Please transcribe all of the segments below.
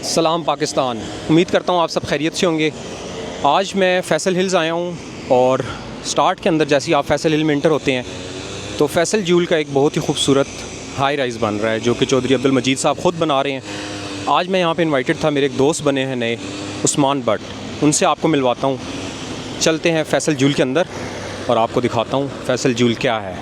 सलाम पाकिस्तान। उम्मीद करता हूँ आप सब खैरियत से होंगे। आज मैं फैसल हिल्स आया हूँ और स्टार्ट के अंदर जैसे ही आप फैसल हिल में इंटर होते हैं तो फैसल ज्यूल का एक बहुत ही खूबसूरत हाई राइज़ बन रहा है जो कि चौधरी अब्दुल मजीद साहब ख़ुद बना रहे हैं। आज मैं यहाँ पे इनवाइटेड था, मेरे एक दोस्त बने हैं नए उस्मान बट, उनसे आपको मिलवाता हूँ। चलते हैं फैसल ज्यूल के अंदर और आपको दिखाता हूँ फैसल ज्यूल क्या है।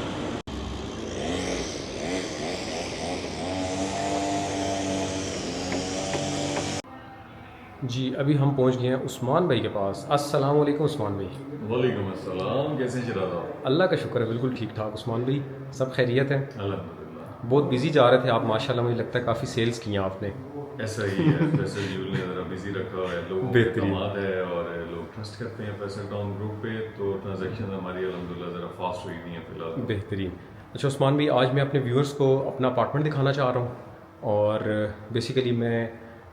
जी अभी हम पहुंच गए हैं उस्मान भाई के पास। अस्सलाम वालेकुम उस्मान भाई। वालेकुम अस्सलाम, कैसे चला था? अल्लाह का शुक्र है, बिल्कुल ठीक ठाक उस्मान भाई, सब खैरियत है। अल्हम्दुलिल्लाह। बहुत बिजी जा रहे थे आप माशाल्लाह, मुझे लगता है काफ़ी सेल्स की हैं आपने। ऐसा ही है, फैसल ज्यूल ने ज़रा बिजी रखा है, लोगों का बेहतरीन। कमाल है और लोग ट्रस्ट करते हैं फैसल टाउन ग्रुप पे, तो ट्रांजैक्शन हमारी अल्हम्दुलिल्लाह ज़रा फास्ट हुई नहीं है फिलहाल। बेहतरीन। अच्छा उस्मान भाई, आज मैं अपने व्यूअर्स को अपना अपार्टमेंट दिखाना चाह रहा हूँ और बेसिकली मैं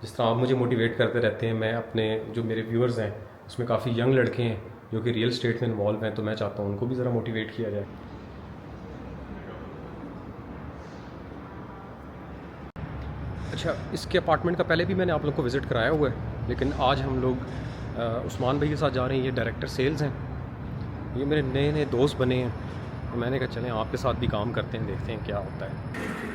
जिस तरह आप मुझे मोटिवेट करते रहते हैं, मैं अपने जो मेरे व्यूअर्स हैं उसमें काफ़ी यंग लड़के हैं जो कि रियल स्टेट में इन्वॉल्व हैं, तो मैं चाहता हूँ उनको भी ज़रा मोटिवेट किया जाए। अच्छा, इसके अपार्टमेंट का पहले भी मैंने आप लोग को विज़िट कराया हुआ है, लेकिन आज हम लोग उस्मान भाई के साथ जा रहे हैं। ये डायरेक्टर सेल्स हैं, ये मेरे नए नए दोस्त बने हैं, तो मैंने कहा चलें आपके साथ भी काम करते हैं, देखते हैं क्या होता है।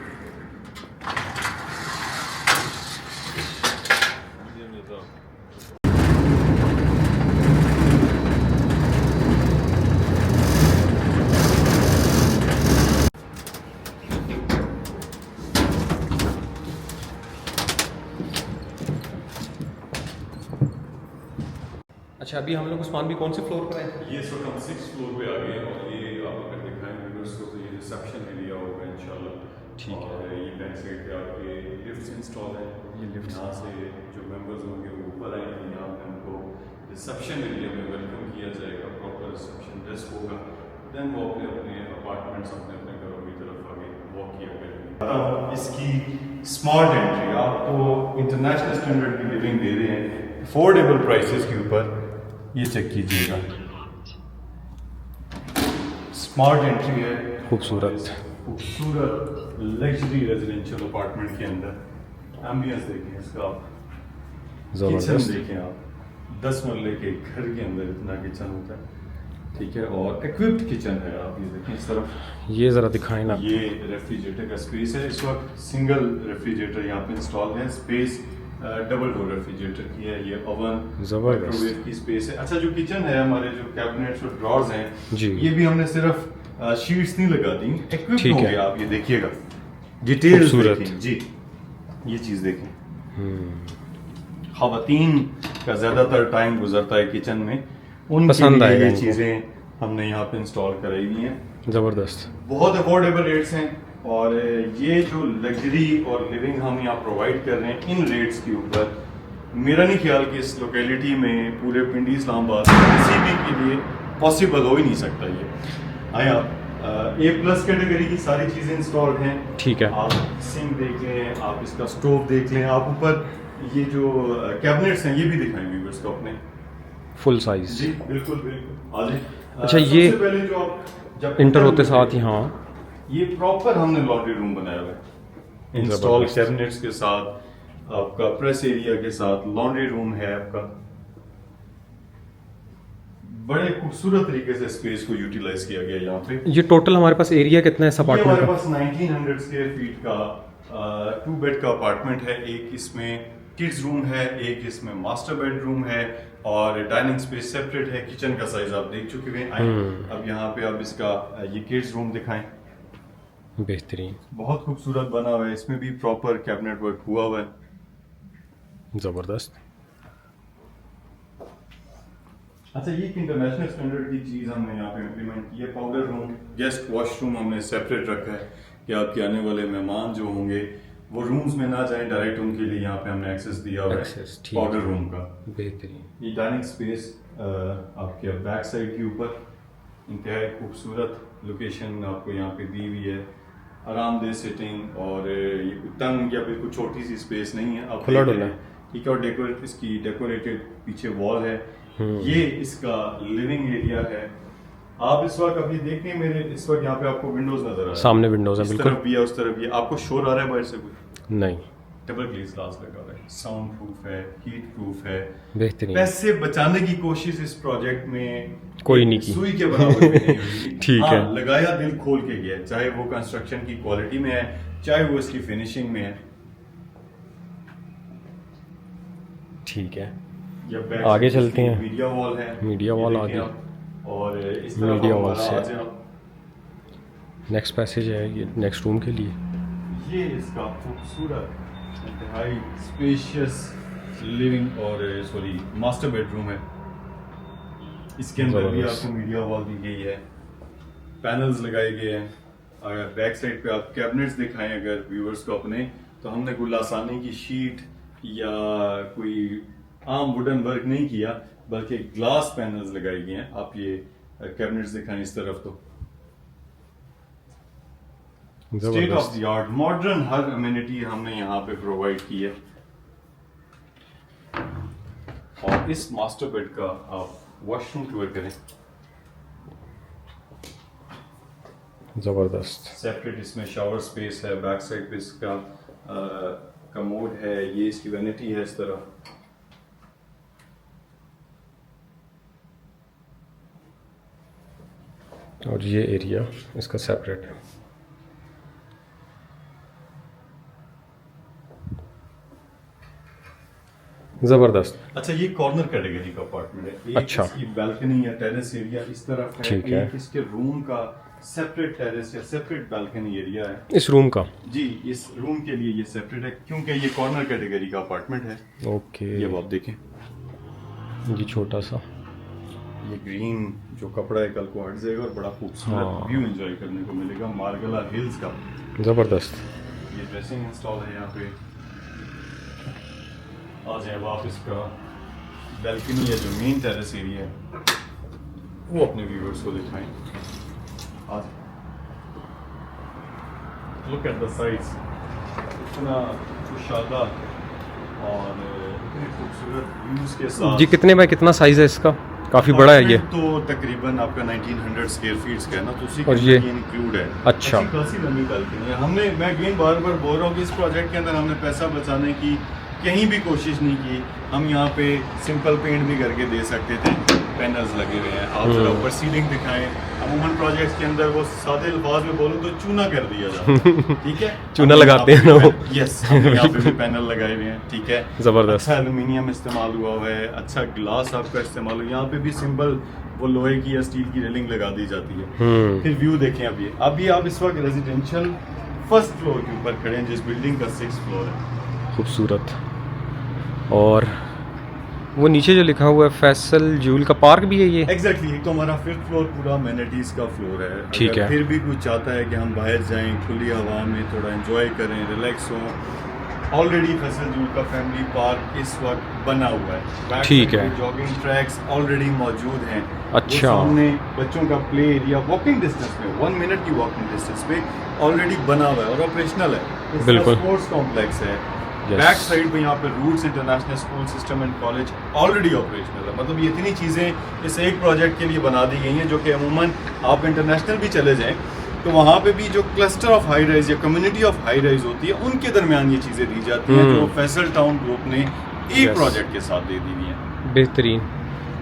अच्छा, अभी हम लोग उस्मान भी कौन से फ्लोर पर हैं? ये इस वक्त हम 6th फ्लोर पे आ गए हैं और ये आप अगर दिखाएं व्यूअर्स को तो ये रिसेप्शन एरिया होगा इंशाल्लाह। ठीक है। और ये बैक साइड पे आपके लिफ्ट्स इंस्टॉल हैं, ये लिफ्ट्स यहाँ से जो मेंबर्स होंगे वो ऊपर आएंगे, यहाँ पे उनको रिसेप्शन एरिया में वेलकम किया जाएगा, प्रॉपर रिसेप्शन डेस्क होगा, देन वो अपने अपने अपार्टमेंट्स अपने अपने घरों की तरफ आगे वॉक किया करेंगे। इसकी स्मार्ट एंट्री, आपको इंटरनेशनल स्टैंडर्ड की लिविंग दे रहे हैं अफोर्डेबल प्राइसेस के ऊपर। ये चेक कीजिएगा, स्मार्ट एंट्री है, खूबसूरत खूबसूरत लग्जरी रेजिडेंशियल अपार्टमेंट के अंदर। एम्बियंस देखें इसका, किचन ज़बरदस्त। देखें आप, 10 मरले के घर के अंदर इतना किचन होता है, ठीक है, और इक्विप्ड किचन है। आप ये देखें इस तरफ, ये ज़रा दिखाएं ना। ये रेफ्रिजरेटर का स्पेस है, इस वक्त सिंगल रेफ्रिजरेटर यहाँ पे इंस्टॉल है। स्पेस डबल डोर रेफ्रिजरेटर की है, ये ओवन ज़बरदस्त। माइक्रोवेव की स्पेस है। अच्छा, जो किचन है, हमारे जो कैबिनेट्स और ड्रॉर्स हैं जी। ये भी हमने सिर्फ शीट्स नहीं लगा दी, इक्विप्ड ठीक हो है। गया। आप ये देखिएगा, डिटेल्स खूबसूरत। देखें जी, ये चीज़ देखें। ख़वातीन का ज़्यादातर टाइम गुजरता है किचन में, उनके पसंद लिए आएगा ये इनको। चीज़ें हमने यहाँ पे इंस्टॉल कराई हुई हैं। ज़बरदस्त। बहुत अफोर्डेबल रेट्स हैं और ये जो लग्जरी और लिविंग हम यहाँ प्रोवाइड कर रहे हैं इन रेट्स के ऊपर, मेरा नहीं ख्याल कि इस लोकेलिटी में पूरे पिंडी इस्लामाबाद किसी भी के लिए पॉसिबल हो ही नहीं सकता। ये आए आप A+ कैटेगरी की सारी चीज़ें इंस्टॉल्ड हैं। ठीक है। आप सिंक देख लें, आप इसका स्टोव देख लें, आप ऊपर ये जो कैबिनेट्स हैं ये भी दिखाएंगे इसको अपने फुल साइज। जी। बिल्कुल बिल्कुल, आ जाए। अच्छा, ये सबसे पहले जो आप जब इंटर होते साथ ही, हाँ, ये प्रॉपर हमने लॉन्ड्री रूम बनाया हुआ है, इंस्टॉल जबरदस्त। कैबिनेट्स के साथ, आपका प्रेस एरिया के साथ लॉन्ड्री रूम है आपका। बड़े खूबसूरत तरीके से स्पेस को यूटिलाइज किया गया यहाँ पे। ये टोटल हमारे पास एरिया कितना है इस ये अपार्टमेंट हमारे का? पास 1900 स्क्वायर फीट का 2 बेड का अपार्टमेंट है। एक इसमें किड्स रूम है, एक इसमें मास्टर बेडरूम है और डाइनिंग स्पेस सेपरेट है। किचन का साइज आप देख चुके हैं। अब यहाँ पे आप इसका ये किड्स रूम दिखाएं। बेहतरीन, बहुत खूबसूरत बना हुआ है, इसमें भी प्रॉपर कैबिनेट वर्क हुआ हुआ है। ज़बरदस्त। अच्छा, ये एक इंटरनेशनल स्टैंडर्ड की चीज़ हमने यहाँ पे इम्प्लीमेंट की है। पाउडर रूम, गेस्ट वॉशरूम हमने सेपरेट रखा है कि आपके आने वाले मेहमान जो होंगे वो रूम्स में ना जाएं, डायरेक्ट उनके लिए यहाँ पे हमने एक्सेस दिया हुआ है पाउडर रूम का। बेहतरीन। ये डाइनिंग स्पेस आपके बैक साइड के ऊपर इंतहाई खूबसूरत लोकेशन आपको यहाँ पे दी हुई है। आरामदेह सिटिंग और ये तंग या बिल्कुल छोटी सी स्पेस नहीं है, आप खुला देख डुला रहे हैं, ठीक है। और डेकोरेट, इसकी डेकोरेटेड पीछे वॉल है। ये इसका लिविंग एरिया है। आप इस वक्त अभी देखिए मेरे इस वक्त यहाँ पे आपको विंडोज नजर आ रहा है, सामने विंडोज है, इस बिल्कुल। तरफ भी है, उस तरफ भी है। आपको शोर आ रहा है बाहर से कोई? नहीं। डबल ग्लेज ग्लास लगा हुआ है, साउंड प्रूफ है, हीट प्रूफ है। बेहतरीन। पैसे बचाने की कोशिश इस प्रोजेक्ट में कोई नहीं की। सुई के बराबर भी नहीं हुई। ठीक है। लगाया दिल खोल के गया, चाहे वो कंस्ट्रक्शन की क्वालिटी में है, चाहे वो इसकी फिनिशिंग में है। ठीक है, या बैक आगे साइड चलते हैं। मीडिया वॉल है, मीडिया ये वॉल देखें आगे। आप। और इस तरफ मीडिया वॉल हमारा से आ जाए आप। नेक्स्ट पैसेज है ये नेक्स्ट रूम के लिए। ये इसका खूबसूरत इंतहाई स्पेशियस लिविंग और सॉरी मास्टर बेडरूम है। इसके अंदर भी जबरदस्त। आपको मीडिया वॉल दी गई है, पैनल्स लगाए गए हैं। अगर बैक साइड पे आप कैबिनेट्स दिखाएं अगर व्यूअर्स को अपने, तो हमने कोई लासानी की शीट या कोई आम वुडन वर्क नहीं किया, बल्कि ग्लास पैनल्स लगाए गए हैं। आप ये कैबिनेट्स दिखाएं इस तरफ, तो state of the art modern her amenity हमने यहाँ पे प्रोवाइड की है। और इस मास्टर बेड का आप वॉशरूम टूर करें। ज़बरदस्त। सेपरेट इसमें शावर स्पेस है, बैक साइड पे इसका कमोड है, ये इसकी वैनिटी है इस तरह। और ये एरिया इसका सेपरेट है। ज़बरदस्त। अच्छा, ये कॉर्नर कैटेगरी का अपार्टमेंट है। एक अच्छा। इसकी बालकनी या टेरेस एरिया इस तरफ है, ठीक है। एक इसके रूम का सेपरेट टेरेस या सेपरेट बालकनी एरिया है। इस रूम का जी, इस रूम के लिए ये सेपरेट है क्योंकि ये कॉर्नर कैटेगरी का अपार्टमेंट है। ओके। ये आप देखें, ये छोटा सा ये ग्रीन जो कपड़ा है कल को हट जाएगा और बड़ा खूबसूरत हाँ। व्यू एंजॉय करने को मिलेगा मार्गला हिल्स का। ज़बरदस्त। ये ड्रेसिंग इंस्टॉल है यहाँ पे। आ जाए आप इसका बैल्कनी है जो मेन टेरेस एरिया है वो अपने व्यूअर्स को दिखाएं। आ जाए, लुक एट द साइज, इतना शानदार और इतने खूबसूरत व्यूज के साथ। जी कितने बाय कितना साइज़ है इसका? काफ़ी बड़ा है ये। तो तकरीबन आपका 1900 स्क्वायर फीट का है ना, तो उसी और के ये अंदर इंक्लूड है। अच्छा। अच्छी खासी लंबी बालकनी है। हमने, मैं अगेन बार बार बोल रहा हूँ कि इस प्रोजेक्ट के अंदर हमने पैसा बचाने की कहीं भी कोशिश नहीं की। हम यहाँ पे सिंपल पेंट भी करके दे सकते थे, पैनल्स लगे हुए हैं। आप जरा ऊपर सीलिंग दिखाएं। अमूमन प्रोजेक्ट्स के अंदर वो सादे अल्फाज में बोलो तो चूना कर दिया जाता है, ठीक है। चूना लगाते हैं ना वो। यस, हमने यहाँ पे भी पैनल लगाए हुए हैं, ठीक है। ज़बरदस्त। अच्छा एल्यूमिनियम इस्तेमाल हुआ हुआ है, अच्छा ग्लास आपका इस्तेमाल हुआ। यहाँ पे भी सिंपल वो लोहे की या स्टील की रेलिंग लगा दी जाती है। फिर व्यू देखें अभी आप इस वक्त रेजिडेंशियल फर्स्ट फ्लोर के ऊपर खड़े हैं जिस बिल्डिंग का 6th फ्लोर है। खूबसूरत। और वो नीचे जो लिखा हुआ है फैसल जूल का पार्क भी है ये। एग्जैक्टली, तो हमारा 5th फ्लोर पूरा अमेनिटीज का फ्लोर है। ठीक अगर है। फिर भी कोई चाहता है कि हम बाहर जाएं, खुली हवा में थोड़ा एंजॉय करें, रिलैक्स हों, ऑलरेडी फैसल जूल का फैमिली पार्क इस वक्त बना हुआ है। ठीक है। जॉगिंग ट्रैक्स ऑलरेडी मौजूद हैं। अच्छा। वो सामने बच्चों का प्ले एरिया वॉकिंग डिस्टेंस में, 1 मिनट की वॉकिंग डिस्टेंस पे ऑलरेडी बना हुआ है और ऑपरेशनल है। बिल्कुल। स्पोर्ट्स कॉम्प्लेक्स है। Yes. बैक साइड पे यहाँ पे Roots International School system and college already operational है। मतलब ये इतनी चीज़ें इस एक प्रोजेक्ट के लिए बना दी गई हैं जो कि अमूमन आप इंटरनेशनल भी चले जाएं तो वहाँ पे भी जो क्लस्टर ऑफ हाई राइज या कम्युनिटी ऑफ हाई राइज होती है उनके दरमियान ये चीज़ें दी जाती हैं जो फैसल टाउन ग्रुप ने एक Yes. प्रोजेक्ट के साथ दे दी हुई हैं। बेहतरीन।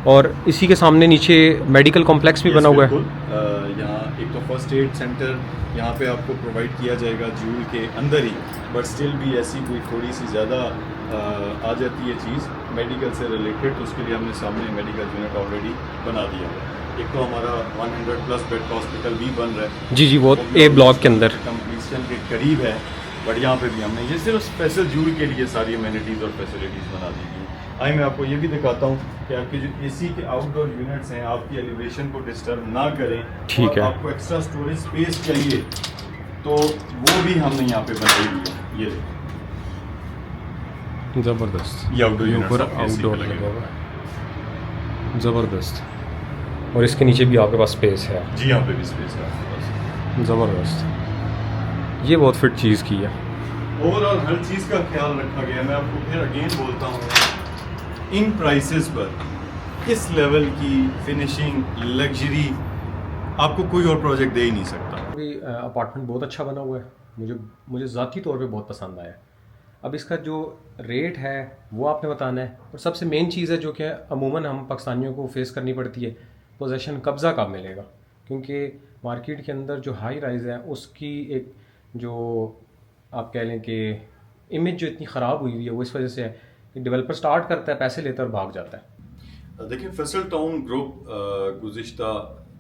और इसी के सामने नीचे मेडिकल कॉम्प्लेक्स भी बना हुआ है। यहाँ एक तो फर्स्ट एड सेंटर यहाँ पे आपको प्रोवाइड किया जाएगा जूल के अंदर ही, बट स्टिल भी ऐसी कोई थोड़ी सी ज़्यादा आ जाती है चीज़ मेडिकल से रिलेटेड, तो उसके लिए हमने सामने मेडिकल यूनिट ऑलरेडी बना दिया है। एक तो हमारा 100+ बेड हॉस्पिटल भी बन रहा है। जी वो ए ब्लॉक के अंदर कंप्लीशन के करीब है, बट यहाँ पे भी हमने ये सिर्फ स्पेशल जूल के लिए सारी अमेनिटीज़ और फैसिलिटीज़ बना दी गई। आइए मैं आपको ये भी दिखाता हूँ कि आपके जो एसी के आउटडोर यूनिट्स हैं आपकी एलिवेशन को डिस्टर्ब ना करें। ठीक और है। आपको एक्स्ट्रा स्टोरेज स्पेस चाहिए तो वो भी हमने यहाँ पे बनाई हुई है। ये ज़बरदस्त। ये आउटडोर यूनिट्स ऊपर आपके AC आउटडोर पे लगे लगा हुए हुआ है। ज़बरदस्त। और इसके नीचे भी आपके पास स्पेस है। हैं। जी यहाँ पे भी स्पेस है आपके पास। ज़बरदस्त। ये बहुत फिट चीज़ की है। ओवरऑल हर चीज़ का ख्याल रखा गया है। मैं आपको फिर अगेन बोलता हूँ, इन प्राइसेस पर इस लेवल की फिनिशिंग लग्जरी आपको कोई और प्रोजेक्ट दे ही नहीं सकता। अपार्टमेंट बहुत अच्छा बना हुआ है, मुझे ज़ाती तौर पे बहुत पसंद आया। अब इसका जो रेट है वो आपने बताना है, और सबसे मेन चीज़ है जो कि अमूमन हम पाकिस्तानियों को फेस करनी पड़ती है, पोजेसन कब्ज़ा कब मिलेगा, क्योंकि मार्केट के अंदर जो हाई राइज़ है उसकी एक जो आप कह लें कि इमेज जो इतनी ख़राब हुई हुई है वो इस वजह से है कि डेवलपर स्टार्ट करता है, पैसे लेता है और भाग जाता है। देखिए, फैसल टाउन ग्रुप गुज़िश्ता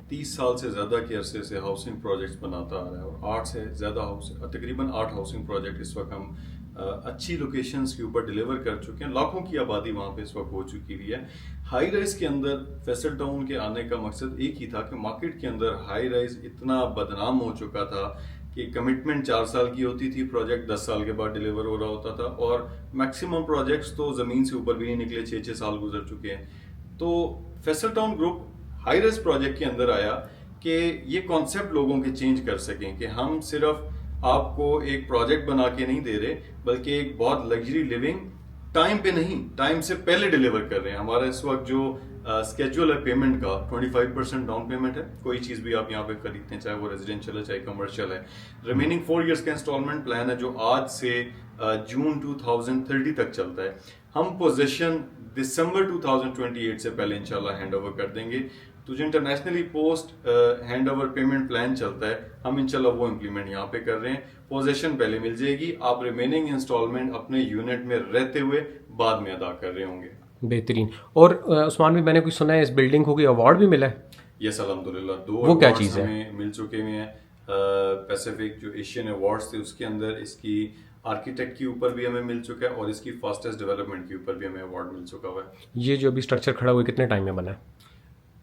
30 साल से ज़्यादा के अरसे से हाउसिंग प्रोजेक्ट्स बनाता आ रहा है, और 8 से ज़्यादा तकरीबन 8 हाउसिंग प्रोजेक्ट इस वक्त हम अच्छी लोकेशंस के ऊपर डिलीवर कर चुके हैं। लाखों की आबादी वहाँ पे इस वक्त हो चुकी हुई है। हाई राइज के अंदर फैसल टाउन के आने का मकसद एक ही था कि मार्केट के अंदर हाई राइज इतना बदनाम हो चुका था कि कमिटमेंट 4 साल की होती थी, प्रोजेक्ट 10 साल के बाद डिलीवर हो रहा होता था, और मैक्सिमम प्रोजेक्ट्स तो ज़मीन से ऊपर भी नहीं निकले, 6-6 साल गुजर चुके हैं। तो Faisal town group high rise project के अंदर आया कि ये कॉन्सेप्ट लोगों के चेंज कर सकें कि हम सिर्फ आपको एक प्रोजेक्ट बना के नहीं दे रहे, बल्कि एक बहुत लग्जरी लिविंग टाइम पे नहीं, टाइम से पहले डिलीवर कर रहे हैं। हमारा इस वक्त जो स्केड्यूल है पेमेंट का 25% डाउन पेमेंट है। कोई चीज़ भी आप यहाँ पे खरीदते हैं, चाहे वो रेजिडेंशियल है चाहे कमर्शियल है। रिमेनिंग 4 इयर्स का इंस्टॉलमेंट प्लान है जो आज से जून 2030 तक चलता है। हम पोजीशन दिसंबर 2028 से पहले इंशाल्लाह हैंड ओवर कर देंगे। तो जो internationally post hand over payment plan चलता है, हम इंशाल्लाह वो इम्प्लीमेंट यहाँ पे कर रहे हैं। पोजीशन पहले मिल जाएगी, आप रिमेनिंग इंस्टॉलमेंट अपने यूनिट में रहते हुए बाद में अदा कर रहे होंगे। बेहतरीन। और उस्मान भी मैंने कुछ सुना है इस बिल्डिंग को कोई अवार्ड भी मिला है? यस, अल्हम्दुलिल्लाह 2 वो क्या awards चीज़ है? हमें मिल चुके हुए हैं। पैसिफिक जो एशियन अवार्ड्स थे उसके अंदर इसकी आर्किटेक्ट के ऊपर भी हमें मिल चुका है, और इसकी फास्टेस्ट डेवलपमेंट के ऊपर भी हमें अवार्ड मिल चुका हुआ है। ये जो अभी स्ट्रक्चर खड़ा हुआ है कितने टाइम में बना है?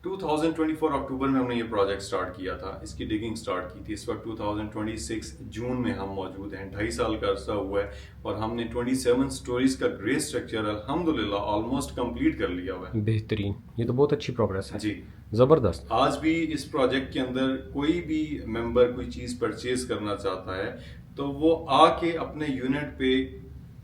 2024 अक्टूबर में हमने ये प्रोजेक्ट स्टार्ट किया था, इसकी डिगिंग स्टार्ट की थी। इस वक्त 2026 जून में हम मौजूद हैं। 2.5 साल का अरसा हुआ है, और हमने 27 स्टोरीज का ग्रे स्ट्रक्चर अल्हम्दुलिल्लाह ऑलमोस्ट कंप्लीट कर लिया हुआ है। बेहतरीन, ये तो बहुत अच्छी प्रोग्रेस है जी, ज़बरदस्त। आज भी इस प्रोजेक्ट के अंदर कोई भी मेंबर कोई चीज़ परचेज करना चाहता है तो वो आके अपने यूनिट पे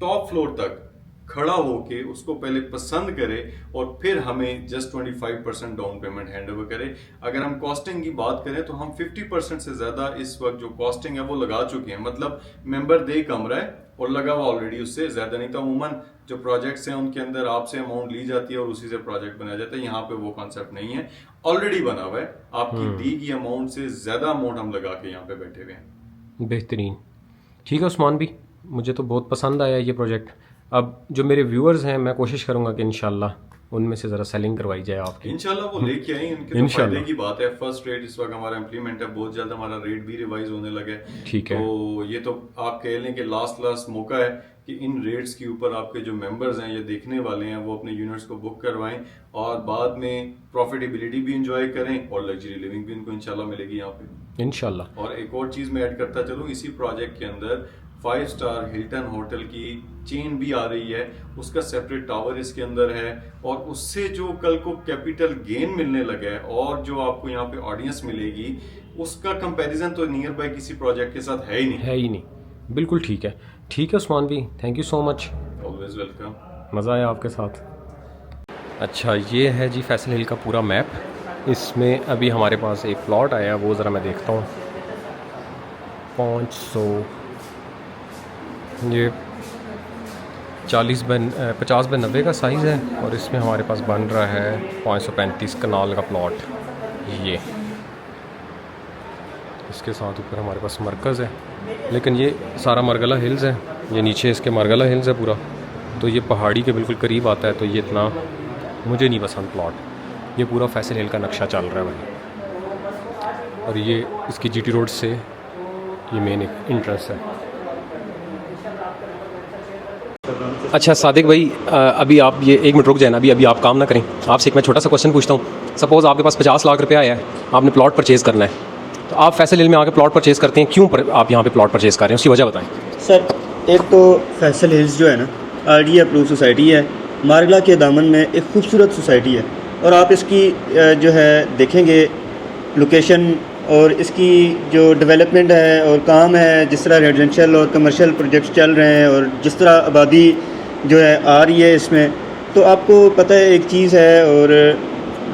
टॉप फ्लोर तक खड़ा होके उसको पहले पसंद करे, और फिर हमें just 25% down payment hand over करे। अगर हम कॉस्टिंग की बात करें तो हम 50% से ज़्यादा इस वक्त जो कॉस्टिंग है वो लगा चुके हैं। मतलब मेंबर दे कम रहा है और लगा हुआ ऑलरेडी उससे ज़्यादा नहीं। तो अमूमन जो प्रोजेक्ट्स हैं उनके अंदर आपसे अमाउंट ली जाती है और उसी से प्रोजेक्ट बनाया जाता है। यहाँ पे वो कॉन्सेप्ट नहीं है, ऑलरेडी बना हुआ है। आपकी दी गई अमाउंट से ज़्यादा अमाउंट हम लगा के यहाँ पे बैठे हुए हैं। बेहतरीन, ठीक है उस्मान भी, मुझे तो बहुत पसंद आया ये प्रोजेक्ट। अब जो मेरे व्यूअर्स हैं मैं कोशिश करूंगा कि इंशाल्लाह उनमें से ज़रा सेलिंग करवाई जाए आपकी। इंशाल्लाह वो लेके आएंगे, उनके तो फायदे की बात है। फर्स्ट रेट इस वक्त हमारा इम्प्लीमेंट है, बहुत जल्द हमारा रेट भी रिवाइज होने लगा है। ठीक है, तो ये तो आप कह लें कि लास्ट मौका है कि इन रेट्स के ऊपर आपके जो मेंबर्स हैं ये देखने वाले हैं वो अपने यूनिट्स को बुक करवाएं, और बाद में प्रॉफिटेबिलिटी भी इंजॉय करें और लग्जरी लिविंग भी इनको इंशाल्लाह मिलेगी यहाँ पे इंशाल्लाह। और एक और चीज़ मैं ऐड करता चलूँ, इसी प्रोजेक्ट के अंदर 5 स्टार हिल्टन होटल की चेन भी आ रही है, उसका सेपरेट टावर इसके अंदर है, और उससे जो कल को कैपिटल गेन मिलने लगा है और जो आपको यहाँ पे ऑडियंस मिलेगी उसका कंपैरिजन तो नियर बाय किसी प्रोजेक्ट के साथ है ही नहीं। बिल्कुल ठीक है। ठीक है उस्मान भी, thank you so much, always welcome, मज़ा आया आपके साथ। अच्छा, ये है जी फैसल हिल का पूरा मैप। इसमें अभी हमारे पास एक प्लॉट आया, वो ज़रा मैं देखता हूँ। 500, ये 50 बाय 90 का साइज़ है, और इसमें हमारे पास बन रहा है 535 कनाल का प्लॉट। ये इसके साथ ऊपर हमारे पास मरकज़ है, लेकिन ये सारा मरगला हिल्स है, ये नीचे इसके मरगला हिल्स है पूरा, तो ये पहाड़ी के बिल्कुल करीब आता है, तो ये इतना मुझे नहीं पसंद प्लॉट। ये पूरा फैसल हिल का नक्शा चल रहा है भाई, और ये इसकी जीटी रोड से ये मेन इंट्रेंस है। अच्छा सादिक भाई, अभी आप ये 1 मिनट रुक जाए ना, अभी आप काम ना करें। आपसे एक मैं छोटा सा क्वेश्चन पूछता हूँ। सपोज़ आपके पास 50 लाख रुपया आया है, आपने प्लॉट परचेज़ करना है, तो आप फैसल हिल में आके प्लॉट परचेज़ करते हैं, क्यों आप यहाँ पे प्लॉट परचेज़ कर रहे हैं, उसकी वजह बताएं। सर, एक तो फैसल हिल्स जो है ना आरडी अप्रूव सोसाइटी है, मारगला के दामन में एक खूबसूरत सोसाइटी है, और आप इसकी जो है देखेंगे लोकेशन और इसकी जो डेवलपमेंट है और काम है, जिस तरह रेजिडेंशियल और कमर्शियल प्रोजेक्ट्स चल रहे हैं और जिस तरह आबादी जो है आ रही है इसमें, तो आपको पता है एक चीज़ है और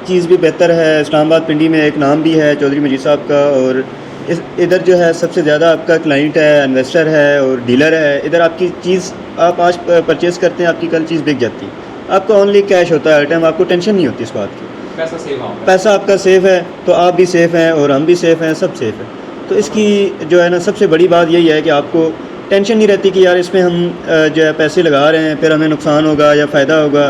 चीज़ भी बेहतर है। इस्लामाबाद पिंडी में एक नाम भी है चौधरी मजीद साहब का, और इधर जो है सबसे ज़्यादा आपका क्लाइंट है, इन्वेस्टर है और डीलर है। इधर आपकी चीज़ आप आज परचेज़ करते हैं, आपकी कल चीज़ बिक जाती है। आपका ओनली कैश होता है हर टाइम, आपको टेंशन नहीं होती इस बात की। पैसा सेव आपका। पैसा आपका सेफ़ है तो आप भी सेफ़ हैं और हम भी सेफ़ हैं, सब सेफ़ है। तो इसकी जो है ना सबसे बड़ी बात यही है कि आपको टेंशन नहीं रहती कि यार इसमें हम जो है पैसे लगा रहे हैं, फिर हमें नुकसान होगा या फ़ायदा होगा।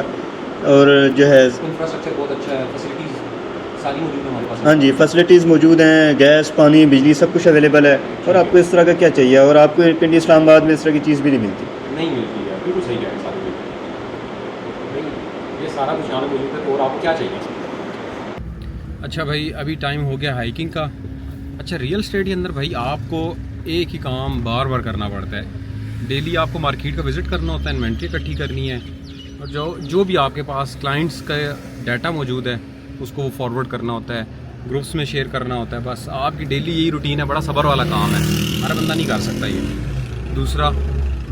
और जो है इंफ्रास्ट्रक्चर बहुत अच्छा है, फैसिलिटीज़ सारी मौजूद है हमारे पास। हाँ जी, फैसिलिटीज़ मौजूद हैं, गैस, पानी, बिजली सब कुछ अवेलेबल है। और आपको इस तरह का क्या चाहिए, और आपको पिंडी इस्लामाबाद में इस तरह की चीज़ भी नहीं मिलती। नहीं मिलती है, बिल्कुल सही कह रहे हैं सारे भाई, ये सारा कुछ यहाँ पे मौजूद है। तो और आपको क्या चाहिए? अच्छा भाई, अभी टाइम हो गया हाइकिंग का। अच्छा, रियल एस्टेट के अंदर भाई आपको एक ही काम बार बार करना पड़ता है। डेली आपको मार्केट का विज़िट करना होता है, इन्वेंट्री इकट्ठी करनी है, और जो भी आपके पास क्लाइंट्स का डाटा मौजूद है उसको वो फॉरवर्ड करना होता है, ग्रुप्स में शेयर करना होता है। बस आपकी डेली यही रूटीन है। बड़ा सब्र वाला काम है, हर बंदा नहीं कर सकता ये। दूसरा,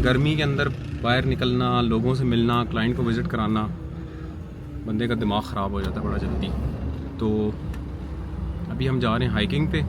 गर्मी के अंदर बाहर निकलना, लोगों से मिलना, क्लाइंट को विज़िट कराना, बंदे का दिमाग ख़राब हो जाता है बड़ा जल्दी। तो अभी हम जा रहे हैं हाइकिंग पे।